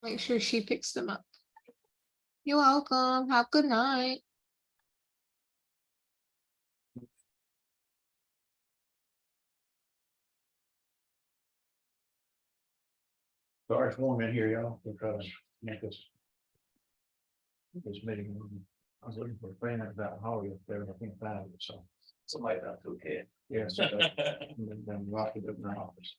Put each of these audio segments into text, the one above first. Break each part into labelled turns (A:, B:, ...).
A: Make sure she picks them up. You're welcome. Have a good night.
B: Sorry, it's warm in here, y'all. We're trying to make this meeting. I was looking for a fan about Holly up there, and I can't find it, so.
C: Somebody got to okay.
B: Yes. Then locked it up in my office.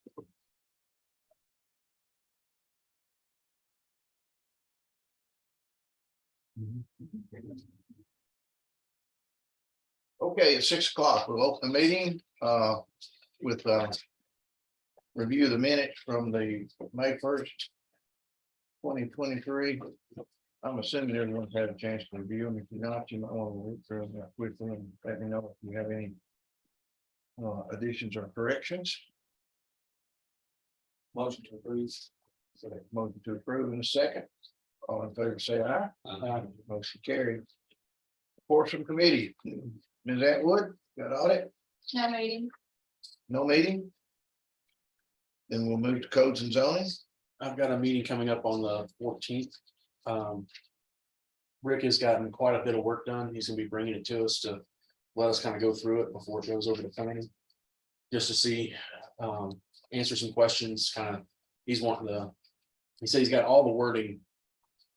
B: Okay, at 6 o'clock, we'll open the meeting with review of the minutes from the May 1st, 2023. I'm assuming everyone's had a chance to review them. If you're not, you might want to read through them quickly and let me know if you have any additions or corrections.
C: Motion to approve.
B: So, motion to approve in a second. All in favor, say aye.
C: Aye.
B: Motion carried. Portion committee, Ms. Atwood, got audit?
A: No meeting.
B: No meeting? Then we'll move to codes and zoning.
D: I've got a meeting coming up on the 14th. Rick has gotten quite a bit of work done. He's gonna be bringing it to us to let us kind of go through it before it goes over to planning. Just to see, answer some questions, kind of, he's wanting to, he said he's got all the wording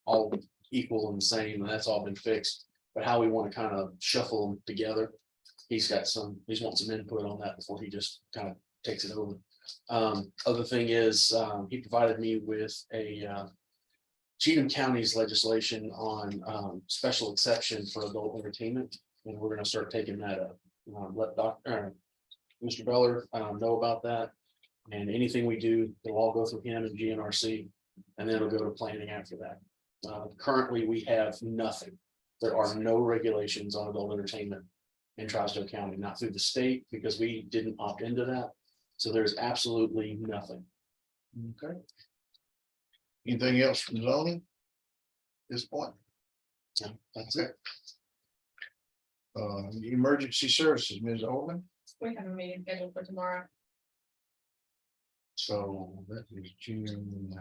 D: all equal and the same, and that's all been fixed. But how we want to kind of shuffle them together, he's wanting some input on that before he just kind of takes it over. Other thing is, he provided me with a Cheatham County's legislation on special exception for adult entertainment, and we're gonna start taking that up. Let Mr. Beller know about that, and anything we do, it'll all go through him and GNRC, and then it'll go to planning after that. Currently, we have nothing. There are no regulations on adult entertainment in Tri-State County, not through the state, because we didn't opt into that. So there's absolutely nothing.
B: Okay. Anything else from zoning? At this point?
D: Yeah, that's it.
B: Emergency services, Ms. Oldham.
A: We have a meeting scheduled for tomorrow.
B: So that is June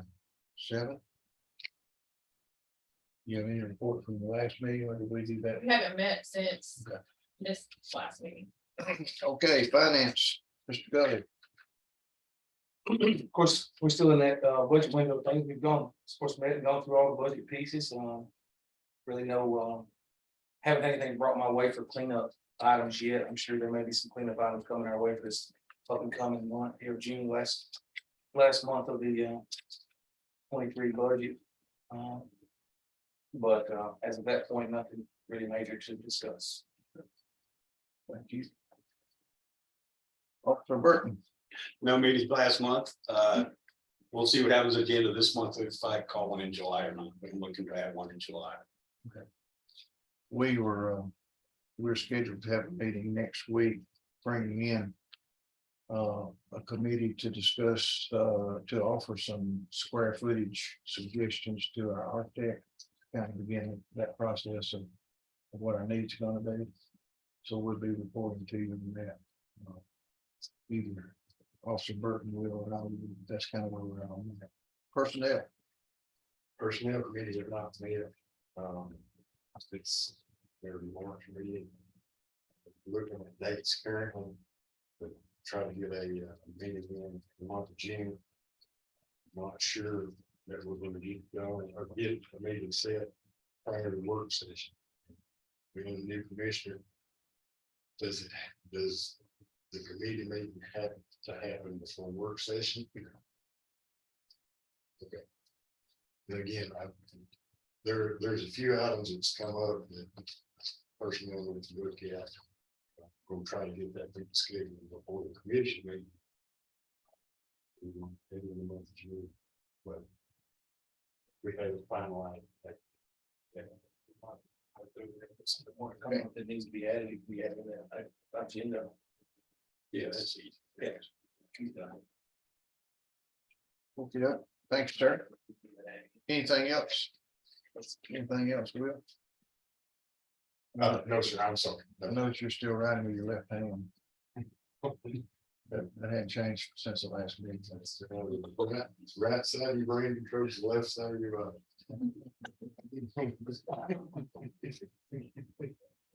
B: 7th. You have any report from the last meeting, or did we do that?
A: We haven't met since
B: Okay.
A: this last meeting.
B: Okay, finance, Mr. Gully.
C: Of course, we're still in that budget window thing. We've gone, of course, we haven't gone through all the budget pieces. Really no, haven't had anything brought my way for cleanup items yet. I'm sure there may be some cleanup items coming our way for this up and coming month here, June, last month of the 23 budget. But as of that point, nothing really major to discuss.
B: Thank you. Officer Burton.
E: No meetings last month. We'll see what happens at the end of this month if I call one in July or not. I'm looking to have one in July.
B: We're scheduled to have a meeting next week, bringing in a committee to discuss, to offer some square footage suggestions to our architect, kind of begin that process of what our needs are going to be. So we'll be reporting to you on that. Either Officer Burton will, or I will. That's kind of where we're at on that. Personnel.
E: Personnel committees are not made. It's very March meeting. Looking at dates currently, but try to get a meeting in the month of June. Not sure that we're going to get going or get a meeting set prior to the work session. We need a new commissioner. Does the committee meeting have to happen before work session? Okay. And again, there's a few items that's come up that personnel will look at. We'll try to get that thing scheduled before the commission meeting. In the month of June, but we have to finalize that.
C: That needs to be added, it can be added in that agenda.
E: Yeah, that's easy.
C: Yeah.
B: Okay, thanks, sir. Anything else? Anything else, Will?
E: No, sir, I'm sorry.
B: I notice you're still writing with your left hand. That hadn't changed since the last meeting.
E: Right side of your brain controls the left side of your body.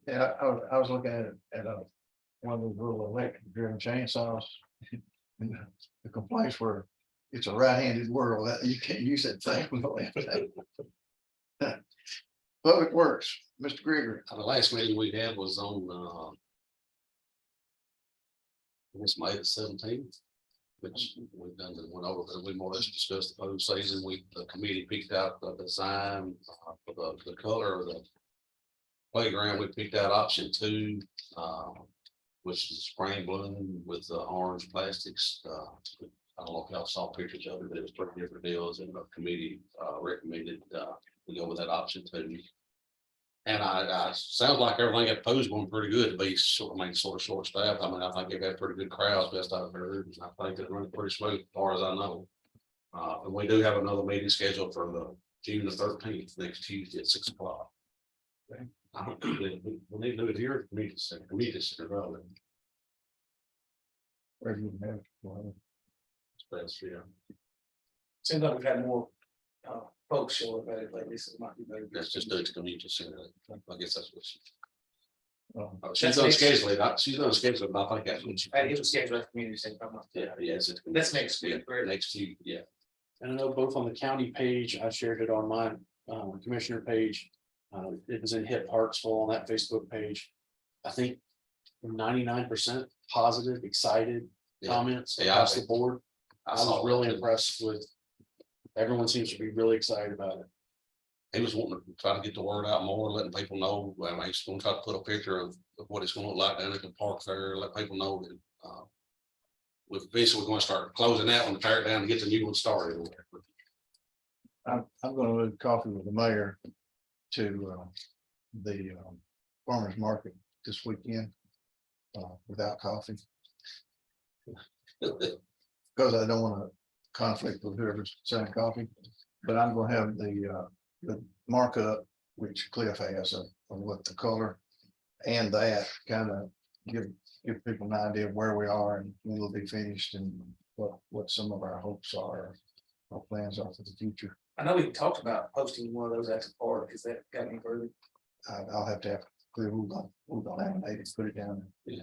B: Yeah, I was looking at one of those little electric driven chainsaws. And the complaints were, it's a right-handed world, that you can't use that thing with the left hand. Public Works, Mr. Gregory.
F: The last meeting we had was on, this May the 17th, which we've done, went over, but we more or less discussed the postseason. The committee picked out the design for the color of the playground. We picked out option 2, which is spring bloom with orange plastics. I don't know if y'all saw pictures of it, but it was pretty different deals, and the committee recommended we go with that option 2. And I sounds like everything at Poe's going pretty good to be sort of short staffed. I mean, I think they've had pretty good crowds, best I've heard. And I think they're running pretty smooth as far as I know. And we do have another meeting scheduled for the June the 13th, next Tuesday at 6 o'clock. I don't think we need to do it here. Community center, rather.
B: Where you have, well,
F: That's, yeah.
C: Seems like we've had more folks show up at it lately, so it might be better.
F: That's just do it to community center. I guess that's what she.
B: um,
F: She's unscheduled it. She's unscheduled, but I think that's what she.
C: It was scheduled at community center.
F: Yeah, yes.
C: That's next week, right?
F: Next Tuesday, yeah.
D: And I know both on the county page, I shared it on my commissioner page. It was in Hip Hartsville on that Facebook page. I think 99% positive, excited
F: Yeah.
D: comments
F: Yeah,
D: across the board. I
F: saw
D: was
F: it,
D: really
F: too.
D: impressed with. Everyone seems to be really excited about it.
F: He was wanting to try to get the word out more, letting people know. Well, he's going to try to put a picture of what it's going to look like down at the park there, let people know that. We're basically going to start closing that one to tear it down to get the new one started.
B: I'm gonna move coffee with the mayor to the farmer's market this weekend without coffee. Because I don't want to conflict with whoever's selling coffee, but I'm gonna have the markup, which Cliff has of what the color and that kind of give people an idea of where we are and when we'll be finished and what some of our hopes are, our plans are for the future.
C: I know we talked about posting one of those at the park. Is that got any further?
B: I'll have to have clear, we're gonna laminate it, put it down.
F: Yeah.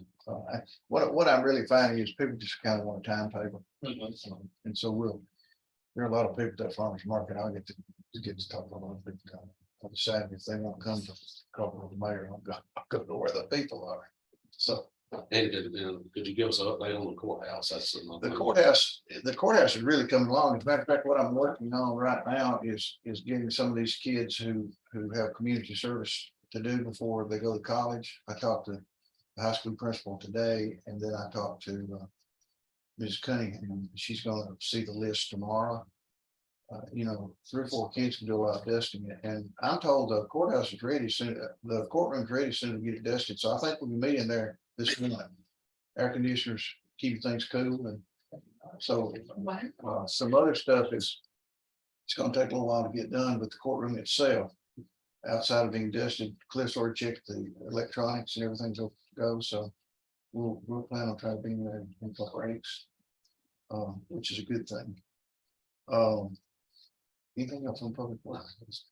B: What I'm really finding is people just kind of want a timetable. And so there are a lot of people at farmers market. I'll get to talk to a lot of people. I'll decide if they want to come to cover with the mayor, I'll go to where the people are. So
F: And could you give us an update on the courthouse? That's
B: the courthouse is really coming along. As a matter of fact, what I'm working on right now is getting some of these kids who have community service to do before they go to college. I talked to the high school principal today, and then I talked to Ms. Cunningham. She's gonna see the list tomorrow. 3 or 4 kids can do a lot of dusting it, and I'm told the courthouse is ready soon. The courtroom's ready soon to get it dusted, so I think we'll be meeting there this night. Air conditioners keep things cool, and so some other stuff it's gonna take a little while to get done, but the courtroom itself, outside of being dusted, Cliff's already checked the electronics and everything's okay to go, so we'll plan on trying to be in there in a couple of weeks, which is a good thing. Anything else on public works?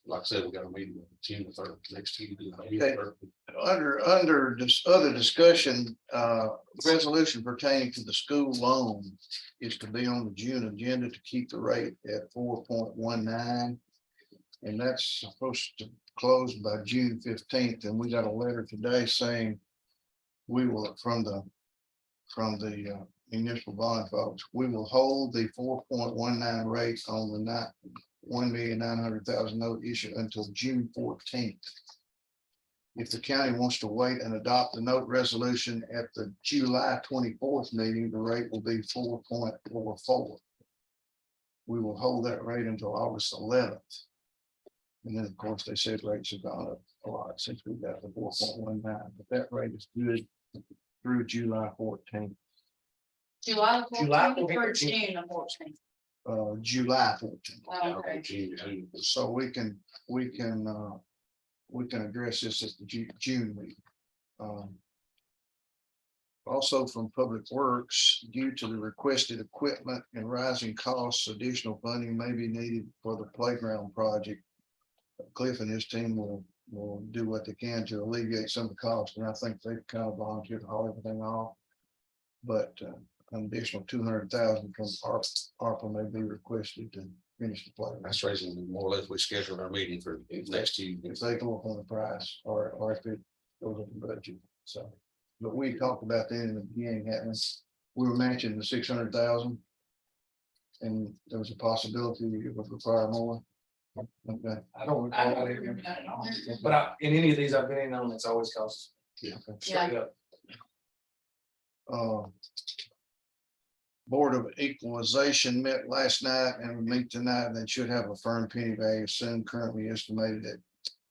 F: Like I said, we got a meeting with June the 3rd, next Tuesday.
B: Okay. Under this other discussion, resolution pertaining to the school loan is to be on the June agenda to keep the rate at 4.19. And that's supposed to close by June 15th. And we got a letter today saying we will, from the municipal bond folks, we will hold the 4.19 rate on the $1,900,000 note issue until June 14th. If the county wants to wait and adopt the note resolution at the July 24th meeting, the rate will be 4.44. We will hold that rate until August 11th. And then, of course, they said rates have gone up a lot since we got the 4.19, but that rate is good through July 14th.
G: July
C: July
G: 14th or
C: 14th.
G: June 14th.
B: July 14th.
G: Oh, okay.
B: So we can address this at the June meeting. Also from Public Works, due to the requested equipment and rising costs, additional funding may be needed for the playground project. Cliff and his team will do what they can to alleviate some of the costs, and I think they've kind of volunteered to haul everything off. But an additional 200,000 from ARPA may be requested to finish the playground.
F: That's raising more or less, we scheduled our meeting for next Tuesday.
B: If they go up on the price or if it goes up the budget, so. But we talked about that in the beginning, hadn't we? We were matching the 600,000. And there was a possibility it would require more. Okay.
C: I don't recall it, but in any of these I've been in on, it's always costs.
F: Yeah.
C: Straight up.
B: Board of Equalization met last night and will meet tonight, and they should have a firm penny value soon, currently estimated at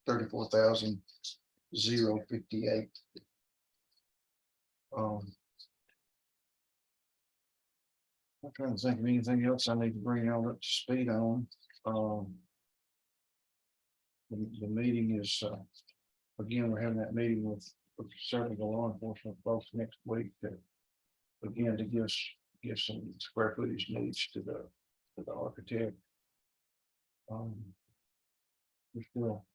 B: 34,058. I'm trying to think of anything else I need to bring y'all up to speed on. The meeting is, again, we're having that meeting with certainly the law enforcement folks next week to, again, to give some square footage needs to the architect. We're still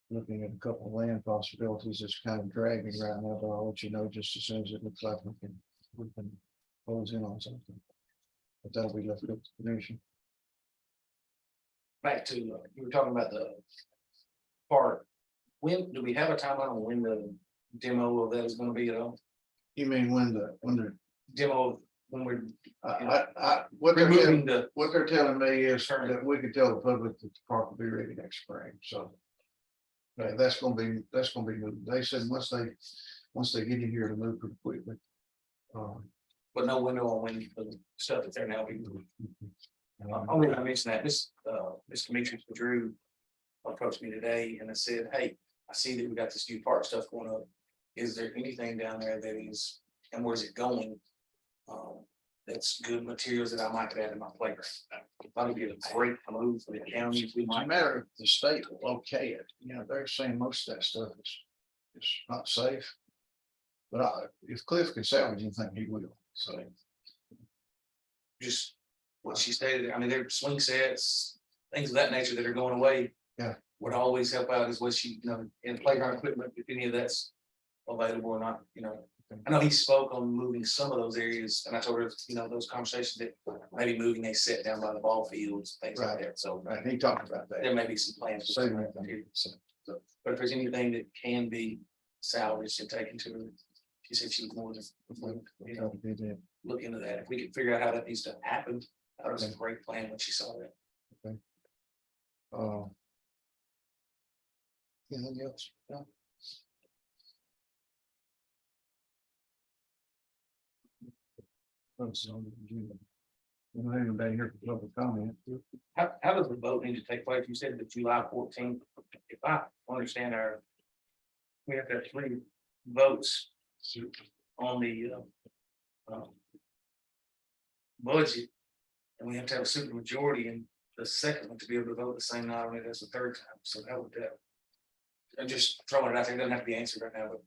B: looking at a couple of land possibilities. It's kind of dragging right now, but I'll let you know just as soon as it looks like we can close in on something. But that'll be left up to the commission.
C: Back to, you were talking about the part. When, do we have a timeline on when the demo of that is gonna be at all?
B: You mean when the,
C: Demo, when we're
B: what they're
C: removing the,
B: telling me is that we could tell the public that the park will be ready next spring, so. That's gonna be moved. They said once they get in here to move pretty quickly.
C: but no window on when the stuff that's there now. Only I mentioned that, Mr. Demetrius Drew approached me today and I said, hey, I see that we got this new park stuff going up. Is there anything down there that is, and where's it going? That's good materials that I might add to my playground. That'll be a great move for the county. If we
B: It's a
C: might,
B: matter of the state will okay it, they're saying most of that stuff is not safe. But if Cliff can salvage anything, he will, so.
C: just what she stated, I mean, there are swing sets, things of that nature that are going away.
B: Yeah.
C: Would always help out is what she, in playground equipment, if any of that's available or not, I know he spoke on moving some of those areas, and I told her, those conversations that maybe moving a set down by the ball fields, things like that, so.
B: Right, he talked about that.
C: There may be some plans. for
B: Saving
C: some
B: that
C: of that
B: thing.
C: too. But if there's anything that can be salvaged and taken to her, she said she was more than, look into that. If we can figure out how that needs to happen, that was a great plan when she saw that.
B: Anything else? No? We don't have anybody here for public comment.
C: How does the vote need to take place? You said that July 14th. If I understand we have to have 3 votes on the budget. And we have to have a super majority in the second one to be able to vote the same night on it as the third time. So how would that? I'm just throwing it out there. It doesn't have to be answered right now, but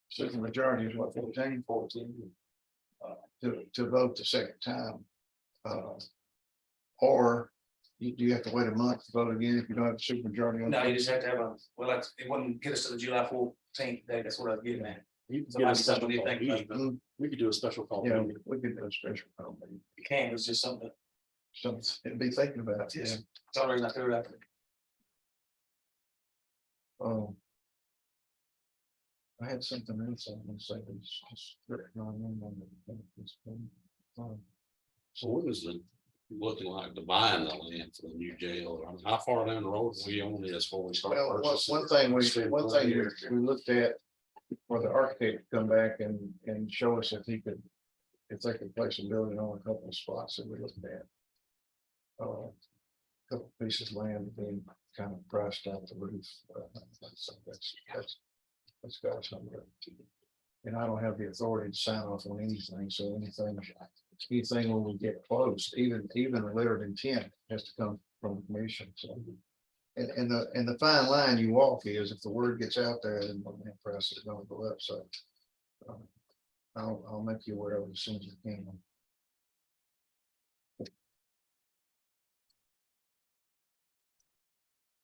B: Super majority is what, 14? To vote the second time. Or do you have to wait a month to vote again if you don't have a super majority?
C: no, you just have to have it wouldn't get us to the July 14th day. That's what I was getting at.
D: You can
C: So
D: get
C: might
D: a
C: be
D: special
C: something you
D: call
C: think
D: meeting. We could do a special call.
B: Yeah,
D: meeting.
B: we could do a special call meeting.
C: You can, it's just something,
B: Something to be thinking about. Yeah.
C: that's the only reason I threw it out there.
B: I had something else I was going to say. But it's just written on this thing.
F: So what is it looking like to buying the land for the new jail? I mean, how far down the road are we on this before we start?
B: Well,
F: purchasing?
B: one thing we looked at for the architect to come back and show us if they could place a building on a couple of spots that we looked at. Couple pieces of land being kind of priced out the roof. So that's got somewhere. And I don't have the authority to sign off on anything, so anything when we get close, even a letter of intent has to come from the commission, so. And the fine line you walk is if the word gets out there, then the land price is gonna go up, so. I'll make you aware of it as soon as I can.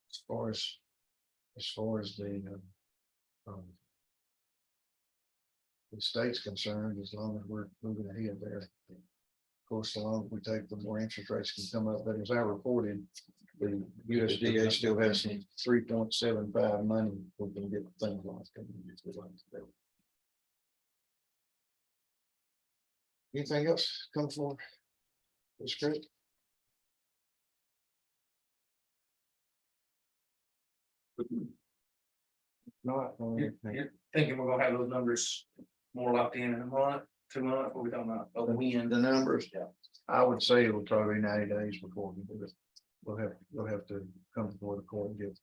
B: As far as the state's concerned, as long as we're moving ahead there. Of course, the longer we take, the more interest rates can come up, but as I reported, the USDA still has some 3.75 money we can get things like that. Anything else come for? That's great. Not.
C: You're thinking we're gonna have those numbers more locked in a month, 2 months, what we talking about? Oh, the wind.
B: The numbers, I would say it will probably be 90 days before we do it. We'll have to come before the court and get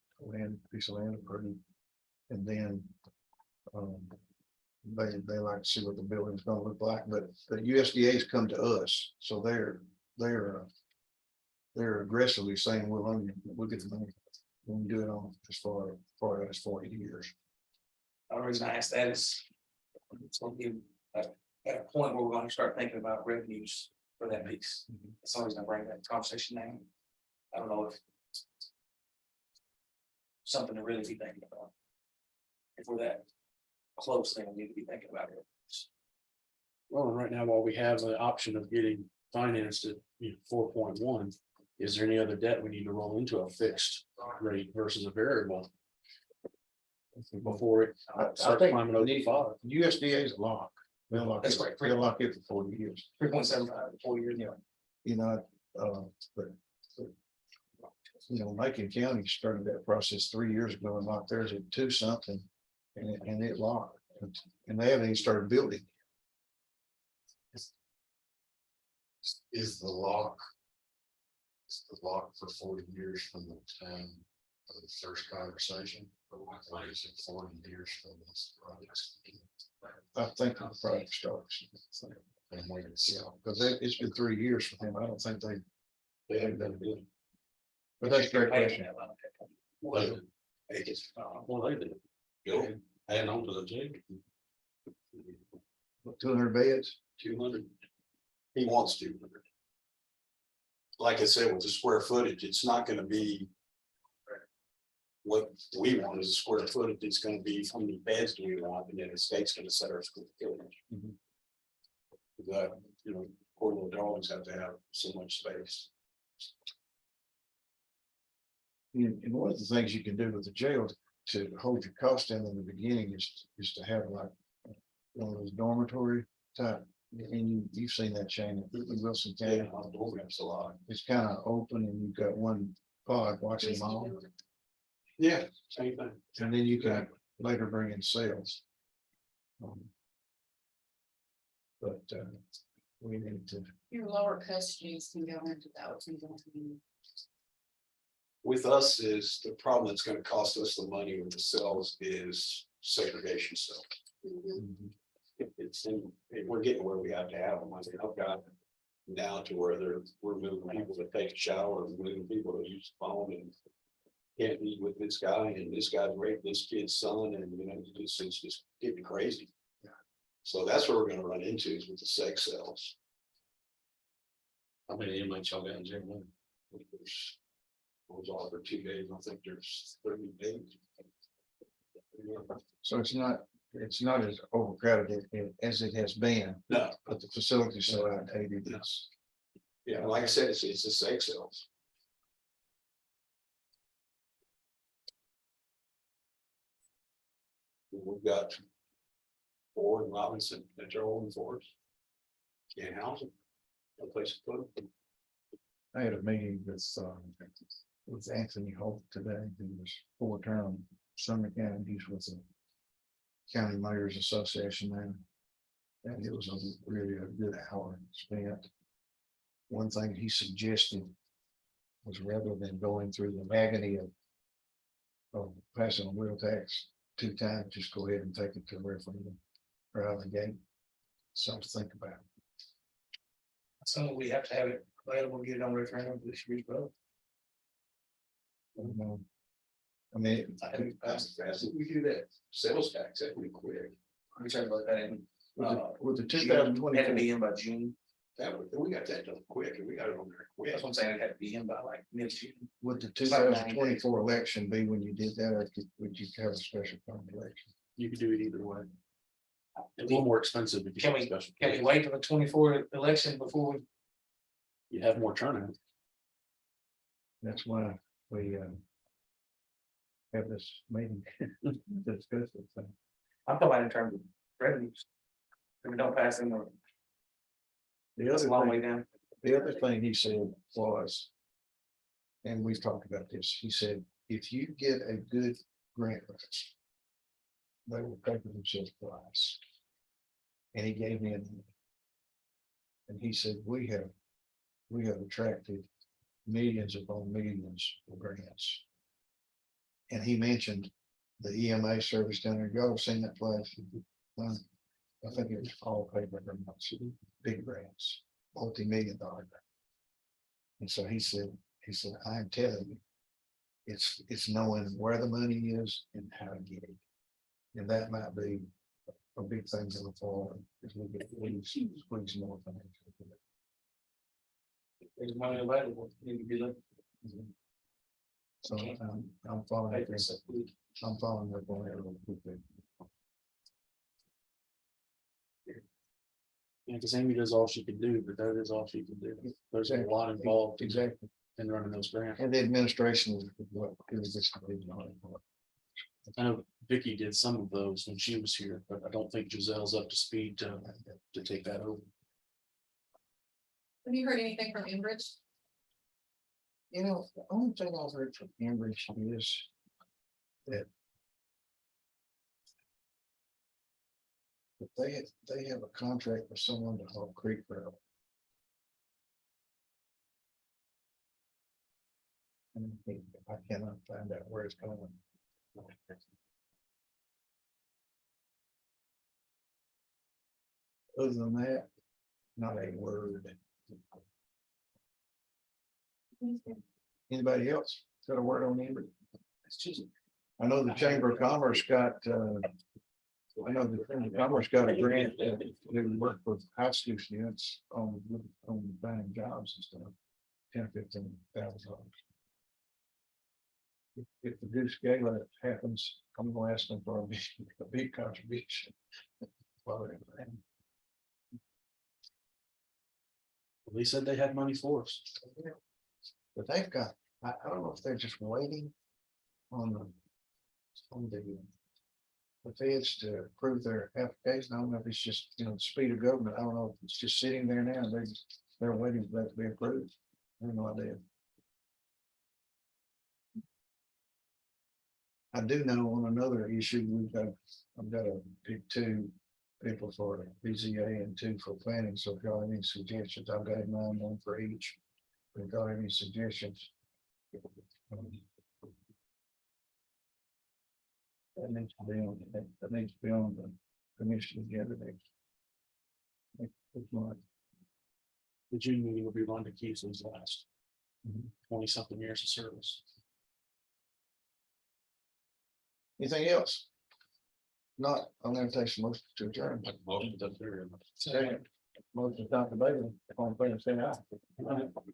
B: piece of land approved. And then they like to see what the building's gonna look like, but the USDA's come to us, so they're aggressively saying we'll get the money. We'll do it on as far as 40 years.
C: The only reason I asked that is it's gonna be at a point where we're gonna start thinking about revenues for that piece. It's always gonna bring that conversation down. I don't know if something to really be thinking about. If we're that close, then we need to be thinking about it.
D: Well, right now, while we have the option of getting financed at 4.1, is there any other debt we need to roll into a fixed rate versus a variable? Before it
B: I
D: starts
B: think
D: climbing over
B: the
D: 5.
B: USDA's lock. They'll lock
C: That's
B: it,
C: right.
B: they'll lock it for 40 years.
C: 3.75 4 years.
B: You know, but Macon County started that process 3 years ago and locked theirs at 2 something. And it locked, and they haven't even started building.
E: Is the lock? Is the lock for 40 years from the time of the first conversation? Or is it 40 years from this project?
B: I think the project starts.
E: And when it's,
B: Yeah, because it's been 3 years for them. I don't think
E: they haven't done it.
B: but that's a great question.
E: Well, they just,
D: Well, they did.
E: go add on to the two.
B: 200 beds.
E: 200. He wants 200. Like I said, with the square footage, it's not gonna be. What we want is a square footage, it's gonna be how many beds do we want, and then the state's gonna set our square footage.
B: Mhm.
E: That, quarterly drawings have to have so much space.
B: And one of the things you can do with the jail to hold your cost down in the beginning is to have like one of those dormitory type. And you've seen that, Shane, in Wilson County.
E: Yeah, I'm doing a lot.
B: It's kind of open and you've got one pod watching them all.
E: Yeah, same thing.
B: And then you can later bring in sales. But we need to,
G: Your lower custodies can go into those.
E: With us is the problem that's gonna cost us the money with the cells is segregation cells. We're getting where we have to have them. I mean, I've got down to where we're moving people to take a shower, and moving people to use the phone and can't meet with this guy, and this guy's raped this kid's son, and it's just getting crazy. So that's what we're gonna run into is with the sex cells.
F: How many inmates y'all got in jail now?
E: There's, I was offered 2 days, I think there's 30 days.
B: so it's not as overcrowded as it has been,
E: No,
B: but the facility's so outdated.
E: yeah, like I said, it's the sex cells. We've got 4 in Robinson that are holding for us. Can't house them. No place to put them.
B: I had a meeting with Anthony Holt today, who was 4-term Sumner County. He's with the County Mayors Association now. And it was really a good hour spent. One thing he suggested was rather than going through the agony of passing a wheel tax 2 times, just go ahead and take it to the referendum or out of the gate. Something to think about.
C: Some we have to have it available, get it on referendum for this year's vote.
B: I mean,
E: I think that's fast. We do that sales tax that we quick.
C: We tried to look at it.
B: With the two
C: June,
B: thousand
C: Had to
B: twenty-four,
C: be in by June.
E: We got that done quick, and we got it on there quick.
C: That's what I'm saying. It had to be in by like mid-June.
B: would the two
C: It's like 90
B: thousand twenty-four election be when you did that, or would you have a special fund election?
D: You could do it either way. A little more expensive if you.
C: Can
D: do
C: we-
D: special.
C: Can we wait for the 24 election before we?
D: You have more turnout.
B: That's why we have this meeting to discuss this thing.
C: I'm talking about in terms of revenues. If we don't pass them,
B: The
C: it's a
B: other
C: long
B: thing,
C: way down.
B: the other thing he said was, and we've talked about this, he said, if you get a good grant writer, they will pay for themselves twice. And he gave me and he said, we have attracted millions upon millions of grants. And he mentioned the EMA service down there. Y'all have seen that place? I think it's all paper grants, big grants, multi-million-dollar grants. And so he said, I'm telling you, it's knowing where the money is and how to get it. And that might be a big thing going forward, is we get squeeze more things.
C: There's money available. Need to be looking.
B: So I'm following,
C: Pay
B: up
C: for
B: on-
C: some food.
B: I'm following up on that real quickly.
D: Yeah, because Amy does all she can do, but that is all she can do. There's a lot involved
B: Exactly.
D: in running those grants.
B: And the administration is what is this. Division.
D: I know Vicky did some of those when she was here, but I don't think Giselle's up to speed to take that over.
G: Have you heard anything from Enbridge?
B: You know, the only thing I've heard from Cambridge is that they have a contract with someone to haul creek gravel. And I cannot find out where it's going. Other than that, not a word. Anybody else got a word on Enbridge? I know the Chamber of Commerce got, I know the Chamber of Commerce got a grant to work with high school students on finding jobs and stuff. $10,000-15,000. If the Goose Gala happens, I'm gonna ask them for a big contribution.
D: They said they had money for us.
B: But they've got, I don't know if they're just waiting on the feds to approve their application. I don't know if it's just, the speed of government. I don't know if it's just sitting there now. They're waiting for that to be approved. I have no idea. I do know on another issue, I've got to pick 2 people for BZA and 2 for planning. So if y'all have any suggestions, I've got in mind, 1 for each. If y'all have any suggestions. That needs to be on the commission agenda next month.
D: The June meeting will be Rhonda Keesley's last
B: Mhm.
D: 20-something years of service.
B: Anything else? Not, I'm gonna take some motion to adjourn. Second. Motion, Dr. Bailey, on favor, say aye.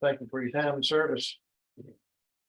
B: Thank you for your time and service.